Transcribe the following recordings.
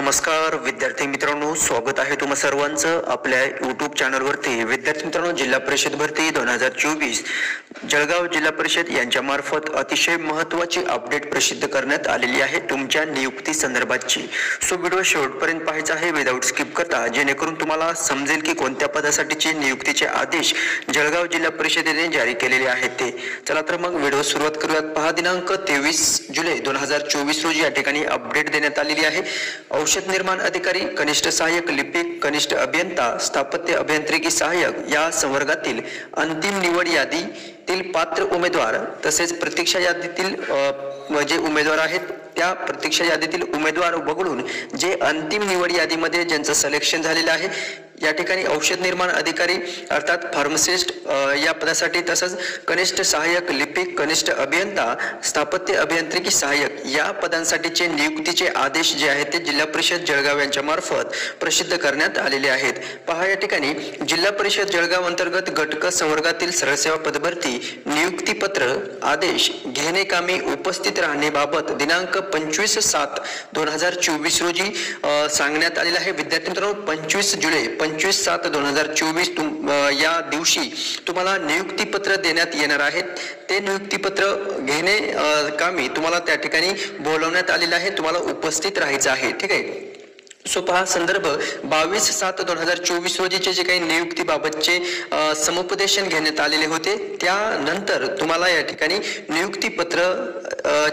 नमस्कार विद्यार्थी मित्रांनो, स्वागत आहे तुम्हा सर्वांचं आपल्या YouTube चॅनलवरती। विद्यार्थी मित्रांनो, जिल्हा परिषद भरती 2024 जळगाव जिल्हा परिषद यांच्या मार्फत अतिशय महत्त्वाची अपडेट प्रसिद्ध करण्यात आलेली आहे तुमच्या नियुक्ती संदर्भातची। सो व्हिडिओ शेवटपर्यंत पाहायचा आहे विदाउट स्किप करता, जेणेकरून तुम्हाला समजेल की कोणत्या पदासाठीचे नियुक्तीचे आदेश जळगाव जिल्हा परिषदेने जारी केलेले आहेत ते। चला तर मग व्हिडिओ सुरुवात करूयात। पहा, दिनांक 23 जुलै 2024 रोजी या ठिकाणी अपडेट देण्यात आलेली आहे। औषध निर्माण अधिकारी, कनिष्ठ सहाय्यक लिपिक, कनिष्ठ अभियंता, स्थापत्य अभियांत्रिकी सहाय्यक या संवर्गातील अंतिम निवड यादीतील पात्र उमेदवार तसेच प्रतीक्षा यादीतील जे उमेदवार आहेत त्या प्रतीक्षा यादीतील उमेदवार वगळून जे अंतिम निवड यादीमध्ये ज्यांचं सिलेक्शन झालेलं आहे या ठिकाणी औषध निर्माण अधिकारी अर्थात फार्मासिस्ट या पदासाठी, तसंच कनिष्ठ सहाय्यक लिपिक, कनिष्ठ अभियंता, स्थापत्य अभियांत्रिकी सहाय्यक या पदांसाठीचे नियुक्तीचे आदेश जे आहेत ते जिल्हा परिषद जळगाव यांच्या मार्फत प्रसिद्ध करण्यात आलेले आहेत। पहा, या ठिकाणी जिल्हा परिषद जळगाव अंतर्गत गट क संवर्गातील सरळसेवा पदभरती नियुक्तीपत्र आदेश घेणे कामी उपस्थित राहण्याबाबत दिनांक 25/7/2024 रोजी सांगण्यात आलेला आहे। विद्यार्थी मित्रांनो, 25 जुलै 25/7/2024 या दिवशी तुम्हाला नियुक्तीपत्र देण्यात येणार आहे। ते नियुक्तीपत्र घेणे कामी तुम्हाला त्या ठिकाणी बोलवण्यात आलेलं आहे, तुम्हाला उपस्थित राहायचं आहे। ठीक आहे। सो पहा, संदर्भ 22/7/2024 रोजीचे जे काही नियुक्तीबाबतचे समुपदेशन घेण्यात आलेले होते त्यानंतर तुम्हाला या ठिकाणी नियुक्तीपत्र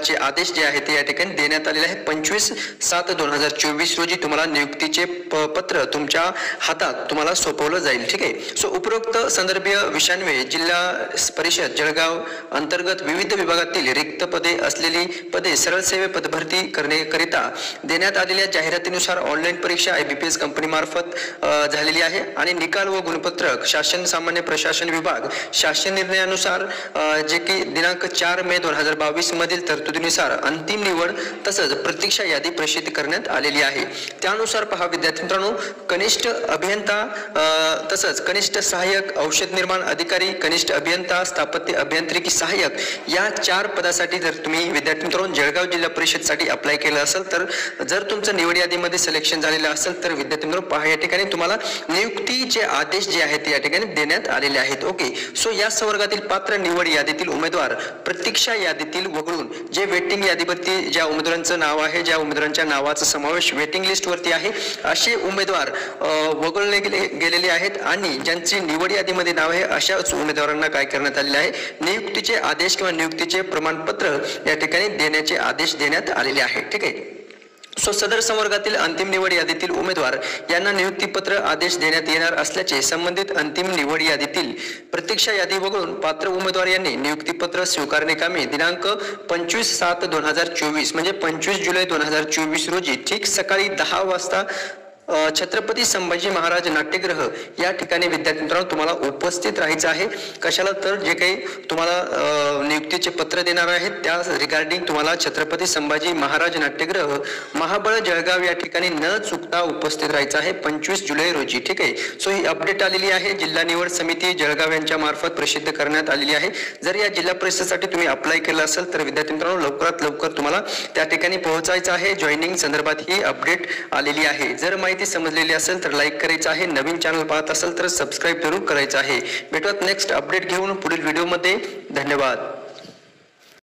चे आदेश जे आहेत ते या ठिकाणी देण्यात आलेले आहेत। 25/7/2024 रोजी तुम्हाला नियुक्तीचे पत्र तुमच्या हातात तुम्हाला सोपवलं जाईल। ठीक आहे। सो उपरोक्त संदर्भीय विषयान्वये जिल्हा परिषद जळगाव अंतर्गत विविध विभागातील रिक्त पदे असलेली पदे सरळ सेवे पदभरती करण्याकरिता देण्यात आलेल्या जाहिरातीनुसार ऑनलाईन परीक्षा IBPS कंपनी मार्फत झालेली आहे आणि निकाल व गुणपत्रक शासन सामान्य प्रशासन विभाग शासन निर्णयानुसार जे की दिनांक 4 मे 2022 मधील तरतुदीनुसार अंतिम निवड तसंच प्रतीक्षा यादी प्रसिद्ध करण्यात आलेली आहे। त्यानुसार पहा विद्यार्थी मित्रांनो, कनिष्ठ अभियंता तसंच कनिष्ठ सहाय्यक, औषध निर्माण अधिकारी, कनिष्ठ अभियंता, स्थापत्य अभियांत्रिकी सहाय्यक या 4 पदासाठी जर तुम्ही विद्यार्थी मित्रांनो जळगाव जिल्हा परिषदसाठी अप्लाय केलं असेल तर जर तुमचं निवड यादीमध्ये सिलेक्शन झालेलं असेल तर विद्यार्थी मित्रांनो पहा, या ठिकाणी तुम्हाला नियुक्तीचे आदेश जे आहेत या ठिकाणी देण्यात आलेले आहेत। ओके। सो या संवर्गातील पात्र निवड यादीतील उमेदवार प्रतीक्षा यादीतील वगळून जे वेटिंग यादीवरती ज्या उमेदवारांचं नाव आहे, ज्या उमेदवारांच्या नावाचा समावेश वेटिंग लिस्ट वरती आहे असे उमेदवार वगळले गेलेले आहेत आणि ज्यांची निवड यादीमध्ये नाव आहे अशाच उमेदवारांना काय करण्यात आलेले आहे, नियुक्तीचे आदेश किंवा नियुक्तीचे प्रमाणपत्र या ठिकाणी देण्याचे आदेश देण्यात आलेले आहेत। ठीक आहे। सो सदर संवर्गातील अंतिम निवड यादीतील उमेदवार यांना नियुक्तीपत्र आदेश देण्यात येणार असल्याचे संबंधित अंतिम निवड यादीतील प्रतीक्षा यादी वगळून पात्र उमेदवार यांनी नियुक्तीपत्र स्वीकारणे कामी दिनांक 25/7/2024 म्हणजे 25 जुलै 2024 रोजी ठीक सकाळी 10 वाजता छत्रपती संभाजी महाराज नाट्यगृह या ठिकाणी विद्यार्थी मित्रांनो तुम्हाला उपस्थित राहायचं आहे। कशाला तर जे काही तुम्हाला नियुक्तीचे पत्र देणार आहेत त्या रिगार्डिंग तुम्हाला छत्रपती संभाजी महाराज नाट्यगृह महाबळ जळगाव या ठिकाणी न चुकता उपस्थित राहायचं आहे 25 जुलै रोजी। ठीक आहे। सो ही अपडेट आलेली आहे, जिल्हा निवड समिती जळगाव यांच्या मार्फत प्रसिद्ध करण्यात आलेली आहे। जर या जिल्हा परिषदेसाठी तुम्ही अप्लाय केलं असेल तर विद्यार्थी मित्रांनो लवकरात लवकर तुम्हाला त्या ठिकाणी पोहोचायचं आहे। जॉईनिंग संदर्भात ही अपडेट आलेली आहे। जर माहिती समजलेली असेल तर लाईक करायचं आहे, नवीन चॅनल पाहत असेल तर सबस्क्राईब जरूर करायचं आहे। भेटूयात नेक्स्ट अपडेट घेऊन पुढील व्हिडिओमध्ये। धन्यवाद।